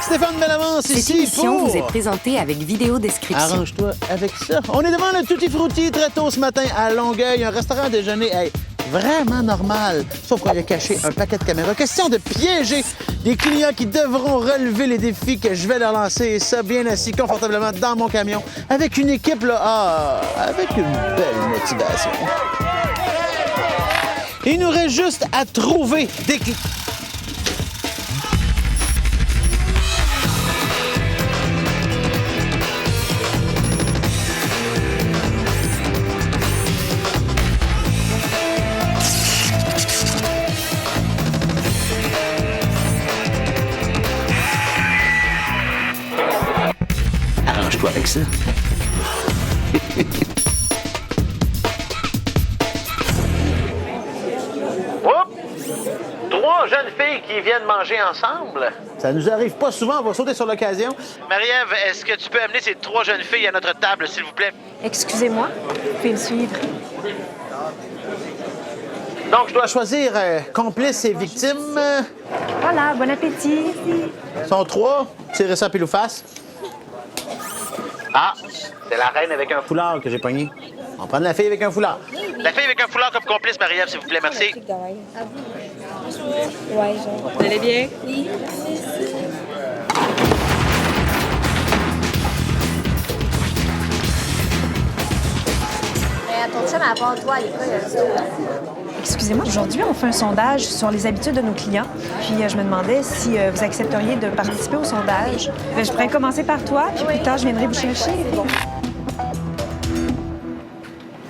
Stéphane Bellavance Cette ici émission pour... vous est présentée avec vidéo description. Arrange-toi avec ça. On est devant le Tutti Frutti très tôt ce matin à Longueuil, un restaurant à déjeuner vraiment normal, sauf qu'on y a caché un paquet de caméras. Question de piéger des clients qui devront relever les défis que je vais leur lancer, et ça bien assis confortablement dans mon camion, avec une équipe là, avec une belle motivation. Il nous reste juste à trouver des clients. Arrange-toi avec ça. Trois jeunes filles qui viennent manger ensemble. Ça nous arrive pas souvent, on va sauter sur l'occasion. Marie-Ève, est-ce que tu peux amener ces trois jeunes filles à notre table, s'il vous plaît? Excusez-moi, vous pouvez me suivre. Donc, je dois choisir complice et victime. Voilà, bon appétit. Sont trois. Tirez ça pile ou face. Ah, c'est la reine avec un foulard. Foulard que j'ai pogné. On prend la fille avec un foulard. La fille avec un foulard comme complice, Marie-Ève, s'il vous plaît, merci. Ouais, genre. Vous allez bien? Oui. Ton chum, à part toi, il est pas Excusez-moi, aujourd'hui, on fait un sondage sur les habitudes de nos clients. Puis je me demandais si vous accepteriez de participer au sondage. Je pourrais commencer par toi, puis plus tard, je viendrai vous chercher.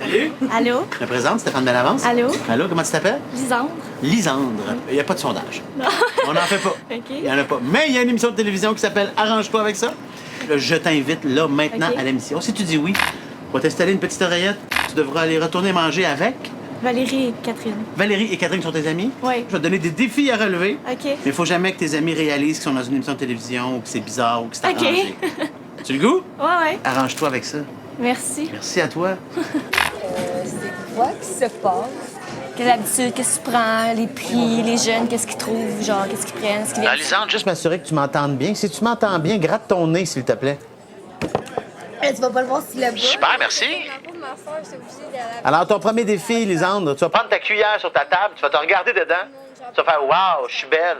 Salut. Allô? Je me présente, Stéphane Bellavance. Allô? Allô, comment tu t'appelles? Lisandre. Lisandre. Il n'y a pas de sondage. On n'en fait pas. OK. Il n'y en a pas. Mais il y a une émission de télévision qui s'appelle Arrange-toi avec ça. Là, je t'invite là maintenant OK. à l'émission. Si tu dis oui, on va t'installer une petite oreillette. Tu devras aller retourner manger avec. Valérie et Catherine. Valérie et Catherine sont tes amis. Oui. Je vais te donner des défis à relever. OK. Mais il faut jamais que tes amis réalisent qu'ils sont dans une émission de télévision ou que c'est bizarre ou que c'est OK. arrangé. Tu le goût? Ouais. Arrange-toi avec ça. Merci. Merci à toi. quoi qui se passe? Quelle habitude, qu'est-ce que tu prends, les prix, les jeunes, qu'est-ce qu'ils trouvent, genre, qu'est-ce qu'ils prennent, ce qu'ils viennent. Lisandre, Juste m'assurer que tu m'entendes bien. Si tu m'entends bien, gratte ton nez, s'il te plaît. Tu vas pas le voir s'il est bas. super, merci. Alors, ton premier défi, Lisandre, tu vas prendre... Prendre ta cuillère sur ta table, tu vas te regarder dedans. Tu vas faire « Wow, je suis belle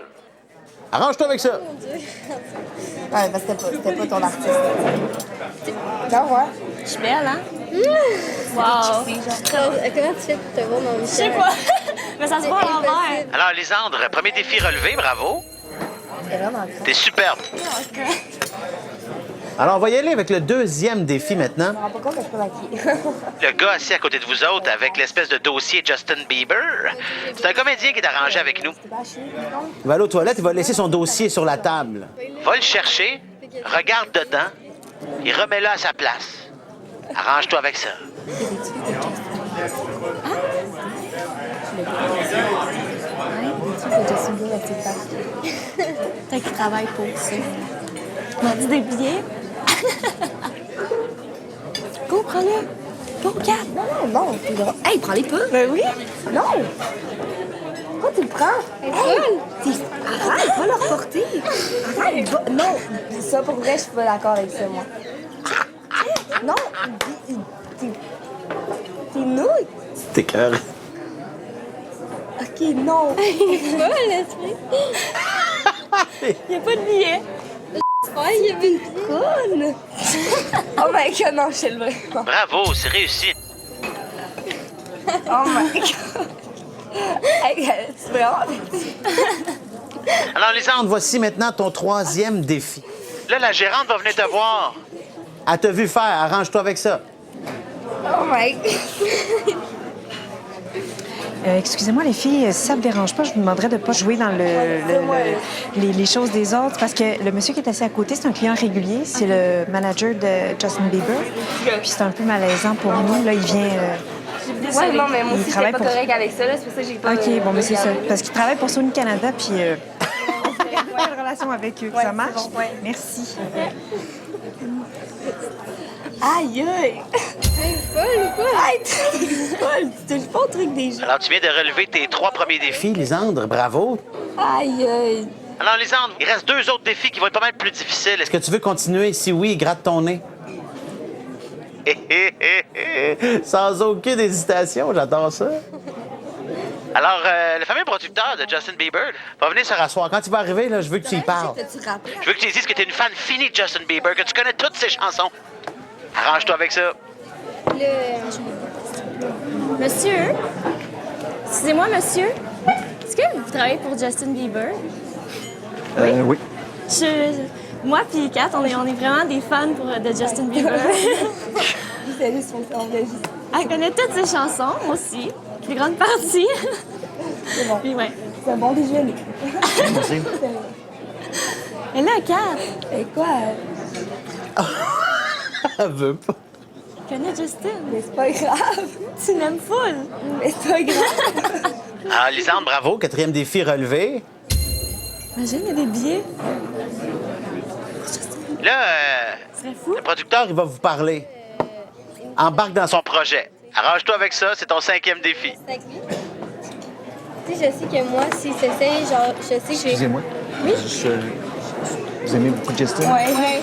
Arrange-toi avec ça. Ouais, parce que c'était pas ton artiste. Non, ouais. Je suis belle, hein? Wow! Comment tu fais pour te voir dans le Je sais pas, mais ça se voit à l'envers. ». Alors, Lisandre, premier défi relevé, bravo. C'est vraiment T'es superbe. Alors, on va y aller avec le deuxième défi maintenant. Je me rends pas compte que je peux maquiller. Le gars assis à côté de vous autres avec l'espèce de dossier Justin Bieber, c'est un comédien qui est arrangé avec nous. Il va aller aux toilettes, il va laisser son dossier sur la table. Va le chercher, regarde dedans et remets-le à sa place. Arrange-toi avec ça. Peut-être qu'ils travaillent pour ça. On a dit des billets. Go, prends-le. Go, Kat. Non, t'es drôle. Hey, prends-les pas. Ben oui. Non! Pourquoi tu le prends? Hey! Arrête, va le reporter! Arrête, non! Ça, pour vrai, je suis pas d'accord avec ça, moi. Non! T'es nouille! T'es cœur. Ok, non! Tu vois, l'esprit? Il n'y a pas de billets. Ouais, il y avait une conne! Oh my god, non, je le vrai. Bravo, c'est réussi. Oh my god! Hey, c'est vraiment... Alors, Lisandre, Voici maintenant ton troisième défi. là, la gérante va venir te voir. Elle t'a vu faire, arrange-toi avec ça. Oh my god! Excusez-moi, les filles, si ça ne vous dérange pas, je vous demanderais de ne pas jouer dans les choses des autres, parce que le monsieur qui est assis à côté, c'est un client régulier. C'est le manager de Justin Bieber. Puis c'est un peu malaisant pour nous. Là, il vient... Ouais, non, mais moi Il aussi, travaille j'étais pas pour- correct avec ça, là. C'est pour ça que j'ai pas... OK, bon, mais c'est ça. regardé. Parce qu'il travaille pour Sony Canada, puis... Pas de relation avec eux. Ça marche? c'est bon, ouais. Merci. Aïe, aïe! T'es folle ou quoi? Aïe, t'es folle! Tu touches pas au truc des gens. Alors, tu viens de relever tes trois premiers défis. Fille, Lisandre, bravo. Aïe, aïe! Alors, Lisandre, il reste 2 autres défis qui vont être pas mal plus difficiles. Est-ce que tu veux continuer? Si oui, gratte ton nez. Sans aucune hésitation, j'adore ça. Alors, le fameux producteur de Justin Bieber va venir se rasseoir. Quand il va arriver, là, je veux que tu y parles. Je veux que tu lui dises que tu es une fan finie de Justin Bieber, que tu connais toutes ses chansons. Arrange-toi avec ça. Monsieur? Excusez-moi, monsieur? Est-ce que vous travaillez pour Justin Bieber? Oui. Moi puis Kat, on est vraiment des fans de Justin Bieber. C'est juste pour ça, on voulait juste. Elle connaît toutes ses chansons, moi aussi. Les grandes parties. C'est bon. Puis ouais. C'est un bon déjeuner. Merci. Et là, Kat, Et quoi? Elle veut pas. tu connais Justin. Mais c'est pas grave. Tu l'aimes full. Mais c'est pas grave. Ah, Lisandre, bravo. Bravo, 4e défi relevé. Imagine, il y a des billets. Là, Ce serait fou. le producteur, Il va vous parler. Embarque dans son... son projet. Arrange-toi avec ça, c'est ton 5e défi. Avec lui. Tu sais, je sais que moi, si s'essaye, genre, je sais que j'ai. Excusez-moi. Oui? Vous aimez beaucoup Justin? Ouais.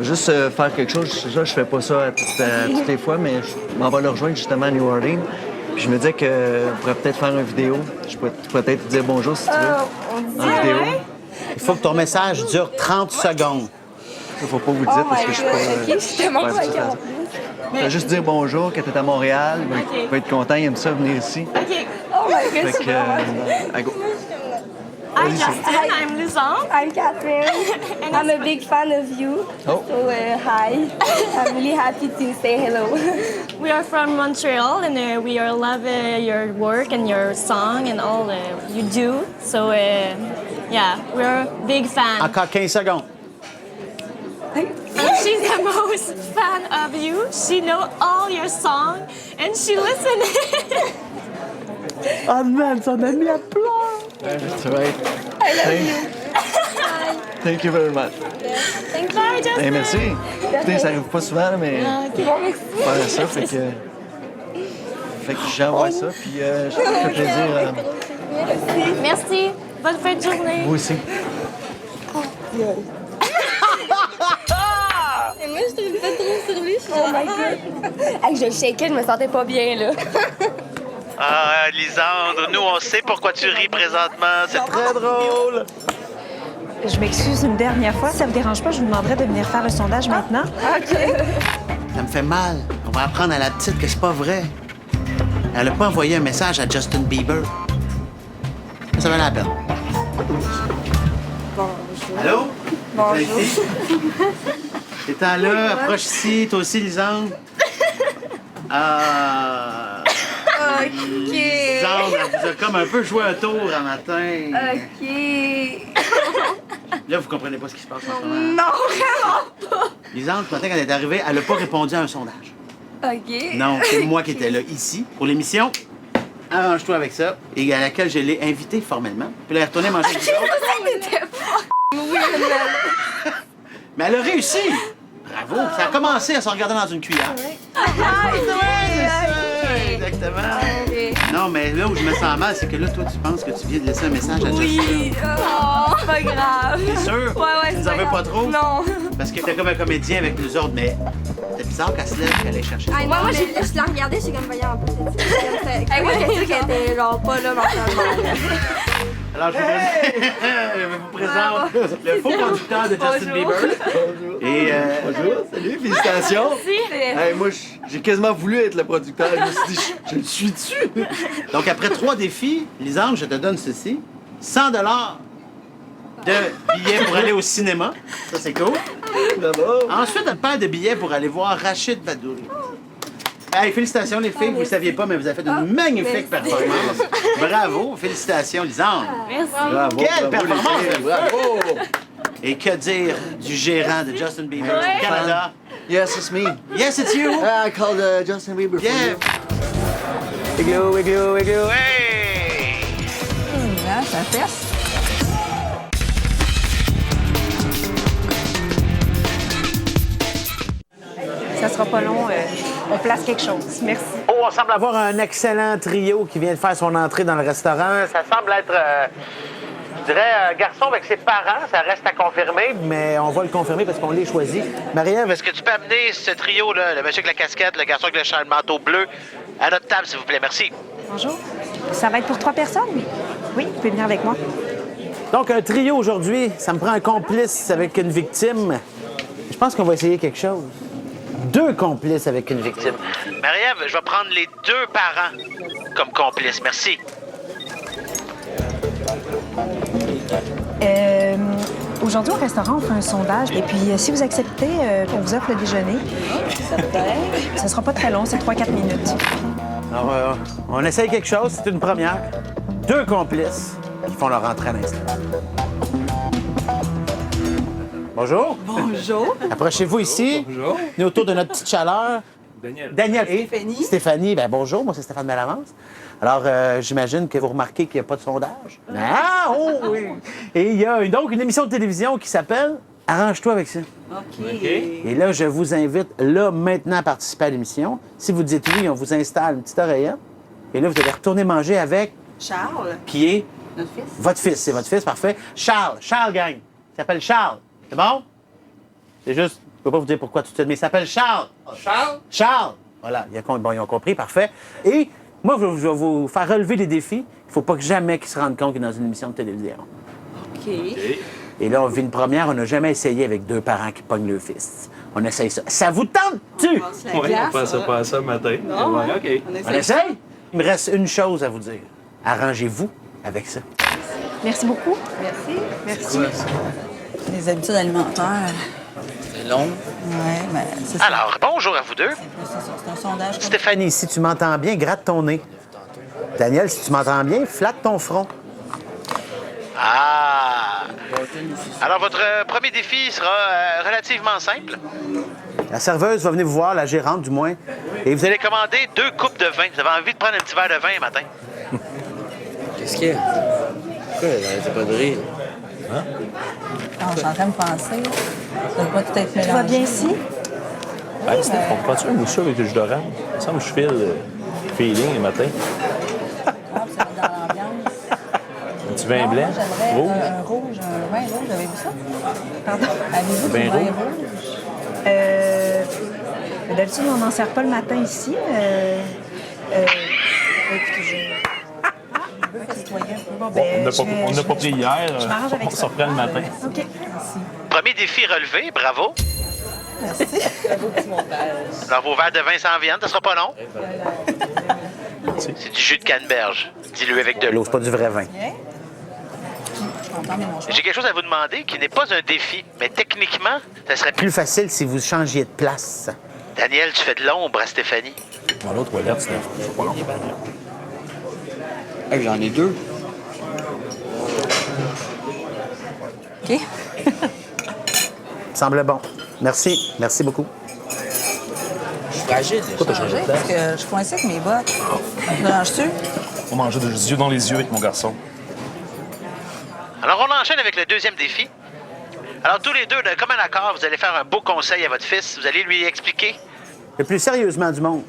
Juste faire quelque chose, je fais pas ça toutes les fois, mais je m'en vais le rejoindre justement à New Orleans. Puis je me disais que on pourrait peut-être faire une vidéo. Je pourrais peut-être te dire bonjour si tu veux. En vidéo. Il faut que ton message dure 30 secondes. Il faut pas vous le dire parce que je suis pas. OK, je suis tellement Ouais, pas c'est ça. Je vais juste dire bonjour, que t'es à Montréal. Il va être content, il aime ça venir ici. OK. Oh my God, Fait c'est que. vraiment... Go. Hi, Justin. I'm Lisandre. I'm Catherine. I'm a big fan of you. Oh. So, hi. I'm really happy to say hello. We are from Montreal and we are love your work and your song and all you do. So, yeah, we're big fan. Encore 15 secondes. And she's the most fan of you. She know all your song and she listen. Oh man, son ami a pleure. That's right. Thank you very much. Bye, Justin. Hey, merci. Écoutez, ça arrive pas souvent, là, mais Bon, merci. faire ça, fait que j'envoie ça, puis je te fais plaisir. Merci. Bonne fin de journée. Vous aussi. Et moi, je trouve pas trop sur lui. Je suis Oh my God. Hey, je le shakeais, je me sentais pas bien, là. Ah, Lisandre, nous, on sait pourquoi tu ris présentement. C'est Très drôle. Je m'excuse une dernière fois. Si ça vous dérange pas, je vous demanderais de venir faire le sondage maintenant. Ça me fait mal. On va apprendre à la petite que c'est pas vrai. Elle a pas envoyé un message à Justin Bieber. Ça valait la peine. Bonjour. Allô? Bonjour. T'es là, approche ici, toi aussi, Lisandre. Ah. OK. Lisandre, elle vous a comme un peu joué un tour un matin. OK. Là, vous comprenez pas ce qui se passe en ce moment. Non, vraiment pas. Lisandre, ce matin, quand elle est arrivée, elle a pas répondu à un sondage. OK. Non, c'est moi qui étais là ici pour l'émission. Arrange-toi avec ça. Et à laquelle je l'ai invitée formellement. Puis elle est retournée manger du autres. Mais elle a réussi! Bravo! Ça a commencé à se regarder dans une cuillère. Exactement. Non, mais là où je me sens mal, c'est que là, toi, tu penses que tu viens de laisser un message à Justin. Oui. Oh, c'est pas grave. T'es sûr? Ouais, Tu nous c'est en veux pas trop? Non. Parce que t'es comme un comédien avec nous autres, mais c'est bizarre qu'elle se lève et qu'elle aille chercher. Ah, moi, je la regardais, j'étais comme, voyons, un peu, c'est Moi, j'ai dit qu'elle était genre pas là mentalement. Alors, je vous présente le faux producteur de Justin Bieber. Et Bonjour, salut, félicitations. Merci. Hey, moi, j'ai quasiment voulu être le producteur. Je me suis dit, je le suis dessus. donc, après 3 défis, Lisandre, je te donne ceci. 100 $ de billets pour aller au cinéma. Ça, c'est cool. Bravo. Ensuite, une paire de billets pour aller voir Rachid Badouri. Hey, félicitations, les filles. Vous ne le saviez pas, mais vous avez fait une magnifique performance. Bravo. Félicitations, Lisandre. Merci. Bravo. Quelle bravo, les performance! filles, Bravo. Et que dire du gérant de Justin Bieber Ouais. du Canada? Yes, it's me. Yes, it's you! I called Justin Bieber for Yeah! you. Igloo, igloo, igloo. Hey! Ça fesse. Ça sera pas long. On place quelque chose. Merci. Oh, on semble avoir un excellent trio qui vient de faire son entrée dans le restaurant. Ça semble être Je dirais garçon avec ses parents, ça reste à confirmer. Mais on va le confirmer parce qu'on les choisit. Marie-Ève, Est-ce que tu peux amener ce trio-là, le monsieur avec la casquette, le garçon avec le manteau bleu, à notre table, s'il vous plaît? Merci. Bonjour. Ça va être pour 3 personnes? Oui, vous pouvez venir avec moi. donc un trio aujourd'hui, ça me prend un complice avec une victime. Je pense qu'on va essayer quelque chose. 2 complices avec une victime. Marie-Ève, je vais prendre les 2 parents comme complices. Merci. Aujourd'hui, au restaurant, on fait un sondage. Et puis, si vous acceptez, on vous offre le déjeuner. Ça ne sera pas très long, c'est 3-4 minutes. Alors, on essaye quelque chose, c'est une première. 2 complices qui font leur entrée à l'instant. Bonjour. Bonjour. Approchez-vous ici. Bonjour. On est autour de notre petite chaleur. Daniel et Stéphanie. Stéphanie, bien bonjour, moi c'est Stéphane Bellavance. Alors, j'imagine que vous remarquez qu'il n'y a pas de sondage. Ah, oh oui! Et il y a donc une émission de télévision qui s'appelle Arrange-toi avec ça. OK. Et là, je vous invite, là, maintenant, à participer à l'émission. Si vous dites oui, on vous installe une petite oreillette. Et là, vous allez retourner manger avec... Charles, Qui est? notre fils. Votre fils, c'est votre fils, parfait. Charles, gang. Il s'appelle Charles. C'est bon? C'est juste, je ne peux pas vous dire pourquoi tout de suite, mais il s'appelle Charles. Charles? Charles! Voilà, bon, ils ont compris, parfait. Et moi, je vais vous faire relever des défis. Il ne faut pas que jamais qu'ils se rendent compte qu'il est dans une émission de télévision. OK. Et là, on vit une première, on n'a jamais essayé avec 2 parents qui pognent le fils. On essaye ça. Ça vous tente-tu? Oui, on pensait pas à ça matin. Non, Ouais, OK. On essaye? Il me reste une chose à vous dire. Arrangez-vous avec ça. Merci beaucoup. Merci. Merci. Les habitudes alimentaires. C'est long. Oui, mais c'est ça. Alors, bonjour à vous deux. C'est un sondage. Stéphanie, si tu m'entends bien, gratte ton nez. Daniel, si tu m'entends bien, flatte ton front. Ah! Alors, votre premier défi sera relativement simple. La serveuse va venir vous voir, la gérante du moins, et vous Vous allez... allez commander 2 coupes de vin. Vous avez envie de prendre un petit verre de vin matin. Qu'est-ce qu'il y a? Pourquoi elle arrêtait pas de rire? Quand je suis en train de penser, ça doit pas tout être mélangé. Tout va bien ici? Ben, Steph, on prend-tu un mousseux avec le jus d'orange? Il me semble que je file feeling le matin. Ah, puis ça va dans l'ambiance. Un petit vin Non, blanc? moi, j'aimerais Rouge? un rouge, un vin rouge. Avez-vous ça? Pardon? Avez-vous du Vin vin rouge? rouge? D'habitude, on n'en sert pas le matin ici. Écoutez, je veux festoyer un peu. Bon, ben, On n'a pas pris hier. je m'arrange avec On ça. s'en reprend le matin. OK. Premier défi relevé, bravo. Alors, vos verres de vin s'en viennent, ça sera pas long. C'est du jus de canneberge, dilué avec de l'eau. C'est pas du vrai vin. Je suis contente de mon choix. J'ai quelque chose à vous demander qui n'est pas un défi, mais techniquement, ça serait plus... Plus facile si vous changiez de place. Daniel, tu fais de l'ombre à Stéphanie. Dans l'autre toilette, Steph. C'est pas long. Hey, j'en ai 2. OK. Semble bon. Merci. Merci beaucoup. Je suis fragile. Pourquoi t'as changé de Parce place? que je suis coincée avec mes bottes. Ça te dérange-tu? On mangeait des yeux dans les yeux avec mon garçon. Alors, on enchaîne avec le deuxième défi. Alors, tous les deux, d'un commun accord, vous allez faire un beau conseil à votre fils. Vous allez lui expliquer. Le plus sérieusement du monde,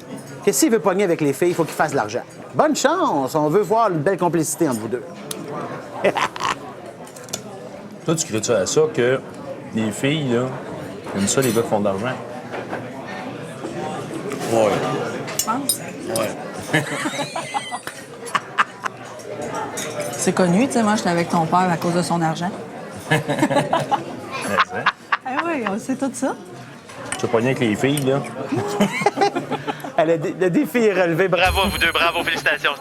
que s'il veut pogner avec les filles, il faut qu'il fasse de l'argent. Bonne chance! On veut voir une belle complicité entre vous deux. Toi, tu crées-tu à ça que les filles, là, aiment ça, les gars qui font de l'argent? Ouais. Je pense. Ouais. C'est connu, tu sais, moi, j'étais avec ton père à cause de son argent. Mais Ah oui, on sait tout ça. tu vas pogner avec les filles, là. Le défi est relevé. Bravo. Bravo, vous deux, bravo, félicitations.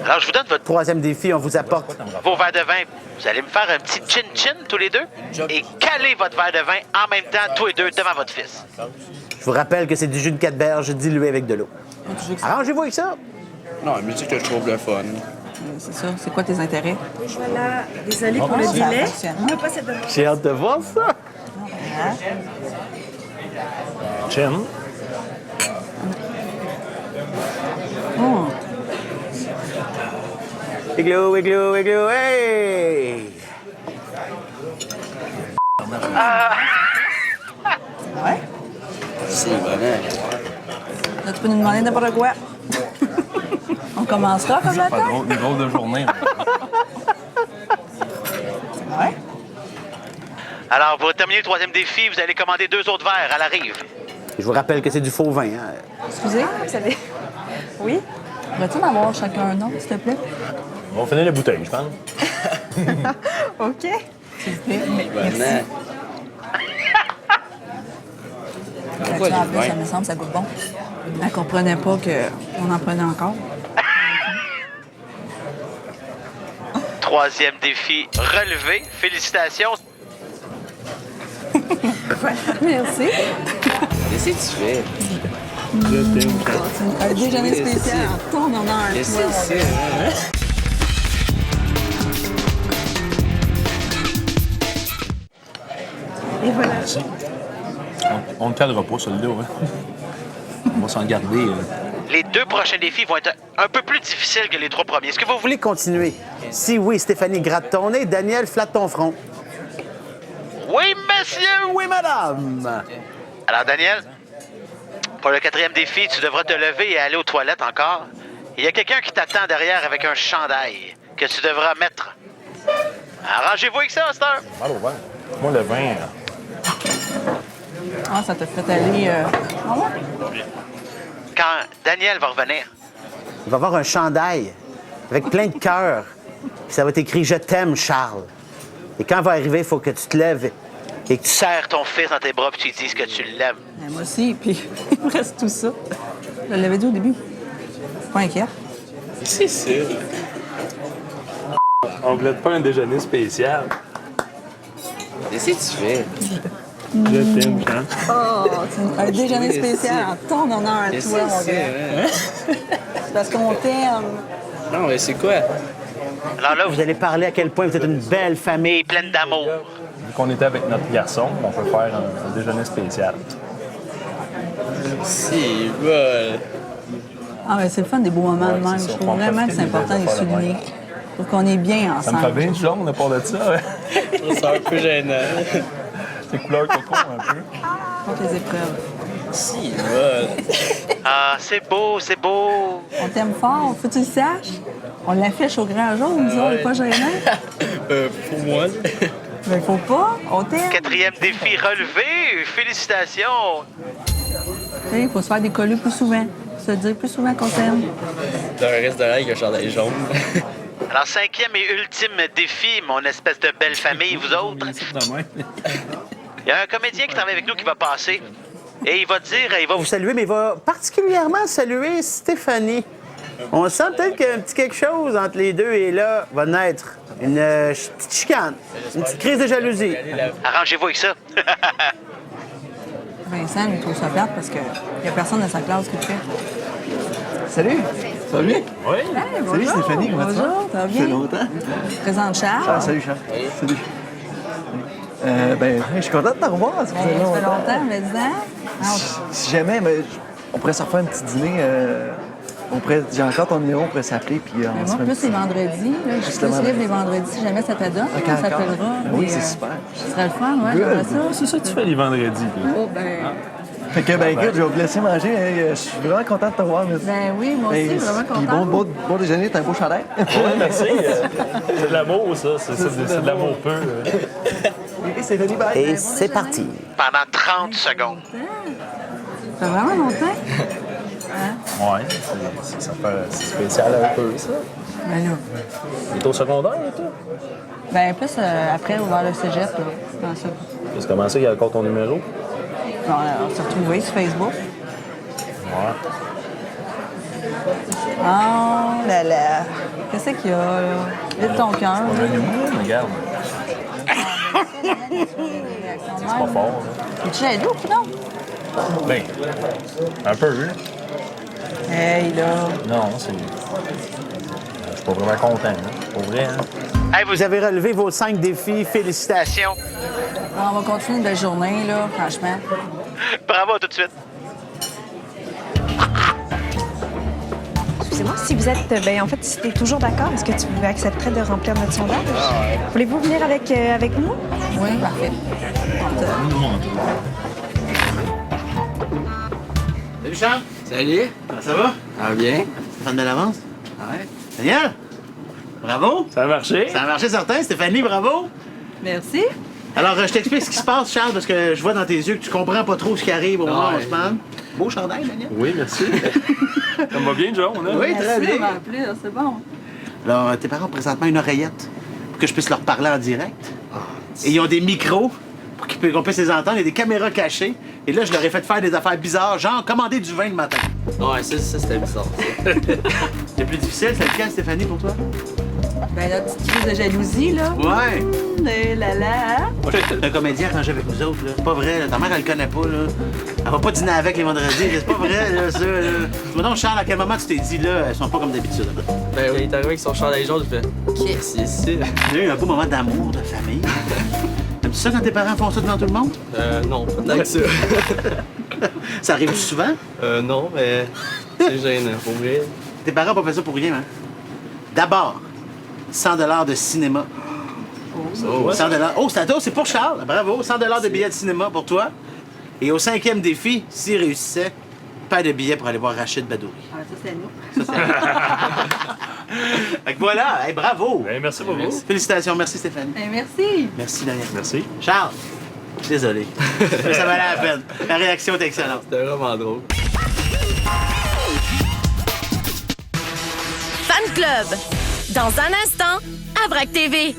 Alors, je vous donne votre... Troisième défi, on vous apporte. vos verres de vin. Vous allez me faire un petit chin-chin tous les deux et caler votre verre de vin en même temps, tous les deux, devant votre fils. Je vous rappelle que c'est du jus de canneberge dilué avec de l'eau. Arrangez-vous avec ça. Non, la musique que je trouve le fun. C'est ça. C'est quoi tes intérêts? Voilà. Désolée pour Comment le ça délai. fonctionne? On n'a pas cette demande. J'ai hâte de voir ça. Chin. Igloo, igloo, igloo, hey! Ouais? C'est bonheur. Là, tu peux nous demander n'importe quoi. On commencera comme Pas matin? drôle, une drôle de journée. Ouais. Alors, pour terminer le troisième défi, vous allez commander 2 autres verres à la rive. Je vous rappelle que c'est du faux vin. Hein. Excusez, vous savez. Oui? Vas-tu en avoir chacun un autre, s'il te plaît? On va finir la bouteille, je pense. OK. S'il vous plaît. Merci. Pourquoi En du plus, vin? ça me semble, ça goûte bon. Elle comprenait pas qu'on en prenait encore. Troisième défi relevé. Félicitations. Merci. Qu'est-ce que tu fais? Je t'aime. Un déjeuner spécial en ton honneur. Qu'est-ce toi, que mon c'est? gars. Hein? Et voilà. On ne cadrera pas, celui-là. Hein. On va s'en garder. Les 2 prochains défis vont être un peu plus difficiles que les 3 premiers. Est-ce que vous Vous voulez continuer? Si oui, Stéphanie, gratte ton nez. Daniel, flatte ton front. Oui, monsieur! Oui, madame! Alors, Daniel, pour le 4e défi, tu devras te lever et aller aux toilettes encore. Il y a quelqu'un qui t'attend derrière avec un chandail que tu devras mettre. Arrangez-vous avec ça, Star. Mal au vin. Moi, le vin, Ah, ça t'a fait aller... Ah ouais? Quand Daniel va revenir, Il va avoir un chandail avec plein de cœurs. Puis ça va être écrit « Je t'aime, Charles ». Et quand il va arriver, il faut que tu te lèves et que tu serre ton fils dans tes bras puis tu lui dises que tu l'aimes. Ben, moi aussi, puis il me reste tout ça. Je l'avais dit au début. Pas inquiète. C'est sûr. on ne pas un déjeuner spécial. Qu'est-ce que tu fais? Je t'aime, Jean. Oh, c'est un déjeuner spécial en ton honneur à Qu'est-ce toi, que mon c'est? gars. Hein? C'est parce qu'on t'aime. Non, mais c'est quoi? Alors là, vous allez parler à quel point vous êtes une belle famille. pleine d'amour. Vu qu'on était avec notre garçon, on peut faire un déjeuner spécial. Si, bon. Ah, ben c'est le fun des beaux moments de Ouais, même. c'est Je ça. trouve On vraiment profite que c'est des belles important de les affaires de souligner. même. Je trouve qu'on est bien Ça me ensemble. fait bien du jaune à part de ça. C'est un peu gênant. C'est couleur coco un peu. Contre les épreuves. Si, bon. Ah, c'est beau, c'est beau. On t'aime fort, faut que tu le saches. On l'affiche au grand jour, nous autres, on n'est pas gênants. Pour moi, Mais faut pas, on t'aime. 4e défi relevé. Félicitations. Il faut se faire des collus plus souvent. Se dire plus souvent qu'on t'aime. dans le reste de l'air, il y a un chandail jaune. Alors, 5e et ultime défi, mon espèce de belle famille, vous autres. Il y a un comédien qui travaille avec nous qui va passer. Et il va dire, il va Vous saluer, mais il va particulièrement saluer Stéphanie. On sent peut-être qu'il y a un petit quelque chose entre les deux et là va naître une petite chicane, une petite crise de jalousie. Arrangez-vous avec ça. Vincent, il trouve ça plate parce qu'il n'y a personne dans sa classe qui le fait. Salut! Ça va bien? Oui. Hey, Salut bonjour. Stéphanie, comment tu vas? Bonjour, ça va bien? Ça fait longtemps. Je présente Charles. Ah, salut Charles. Salut. Je suis content de te revoir. Ça Ben, faisait ça fait longtemps. longtemps, mais disant. Si jamais, on pourrait se refaire un petit dîner. J'ai encore ton numéro, on pourrait s'appeler. Puis on se Moi, fait un plus petit- les vendredis. Là, je suis Justement. plus libre les vendredis. Si jamais ça t'adonne, Ok, on encore. s'appellera. Oui, puis, c'est super. Ce serait le fun, ouais, Good. j'aimerais ça. C'est ça que tu fais les vendredis. toi. Oh, ben, Fait que, écoute, je vais vous laisser manger. Je suis vraiment content de te voir. Merci. ben oui, moi aussi, vraiment Puis contente. bon déjeuner, t'as un beau chandail. Oui, merci. C'est de l'amour, ça. C'est de l'amour peu. Et Stéphanie, bye. Et c'est parti. Pendant 30 secondes. Ça fait vraiment longtemps. Oui, c'est spécial un peu, ça. Ben là. Il est au secondaire, toi? Ben plus après, vers le cégep, là. Dans ça. Tu as commencé, il y a encore ton numéro? Bon, on s'est retrouvés sur Facebook. Ouais. Oh là là. Qu'est-ce qu'il y a, là? Vite ton cœur. On a un humour, regarde. C'est C'est pas fort, là. Es-tu jaloux, non? Ben, un peu, là. Hey, là. Non, c'est... Je suis pas vraiment content, hein. Pour vrai, hein. Hey, vous avez relevé vos 5 défis. Félicitations. On va continuer une belle journée, là, franchement. Bravo, à tout de suite. Excusez-moi, si vous êtes, en fait, si tu es toujours d'accord, est-ce que tu accepterais de remplir notre sondage? Voulez-vous venir avec nous? Oui, parfait. Salut, Charles. Salut! Ça va? Ça va bien? Prendre de l'avance? Ouais. Daniel, bravo. Ça a marché? Ça a marché certain. Stéphanie, bravo. Merci. Alors, je t'explique ce qui se passe, Charles, parce que je vois dans tes yeux que tu comprends pas trop ce qui arrive au moment où on Ouais. se parle. Beau chandail, Daniel. Oui, merci. Ça me va bien, John, hein? Oui, très bien. En plus, c'est bon. Alors, tes parents ont présentement une oreillette pour que je puisse leur parler en direct. Et ils ont des micros pour qu'on puisse les entendre. Il y a des caméras cachées. Et là, je leur ai fait faire des affaires bizarres, genre commander du vin le matin. Ouais, ça c'était bizarre. C'est plus difficile, c'est lequel, Stéphanie, pour toi? Ben, la petite crise de jalousie, là. Ouais. Là, là. Un comédien arrangé avec nous autres, là. C'est pas vrai, là. Ta mère, elle le connaît pas, là. Elle va pas dîner avec les vendredis. C'est pas vrai, là, ça, là. Dis-moi donc, Charles, à quel moment tu t'es dit, là, elles sont pas comme d'habitude? Ben, il est arrivé avec son chandail jaune, je fais qu'est-ce que c'est? Il y a eu un beau moment d'amour, de famille. T'aimes-tu ça quand tes parents font ça devant tout le monde? Non, pas tant que ça. Ça arrive souvent? Non, mais c'est gênant, pour vrai. Tes parents n'ont pas fait ça pour rien, hein? D'abord, 100 $ de cinéma. Oh, 100 $. Oh, c'est pour Charles. Bravo. 100 $ de billets de cinéma pour toi. Et au 5e défi, s'il réussissait, pas de billets pour aller voir Rachid Badouri. Ah, ça, c'est nous. Ça, c'est... Fait que voilà. Hey, bravo. Ben, merci beaucoup. Félicitations. Merci, Stéphanie. Ben, merci. Merci, Daniel. Merci. Charles, désolé. Mais ça valait la peine. La réaction est excellente. C'était vraiment drôle. Fan Club. Dans un instant, à Vrac TV.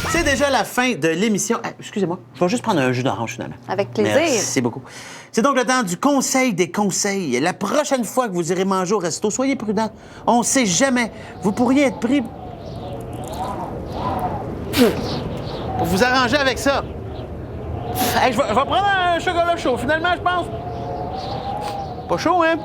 C'est déjà la fin de l'émission. Ah, excusez-moi, je vais juste prendre un jus d'orange finalement. Avec plaisir. Merci beaucoup. C'est donc le temps du conseil des conseils. La prochaine fois que vous irez manger au resto, soyez prudents. On ne sait jamais. Vous pourriez être pris pour vous arranger avec ça. Hey, je vais prendre un chocolat chaud, finalement, je pense. Pas chaud, hein?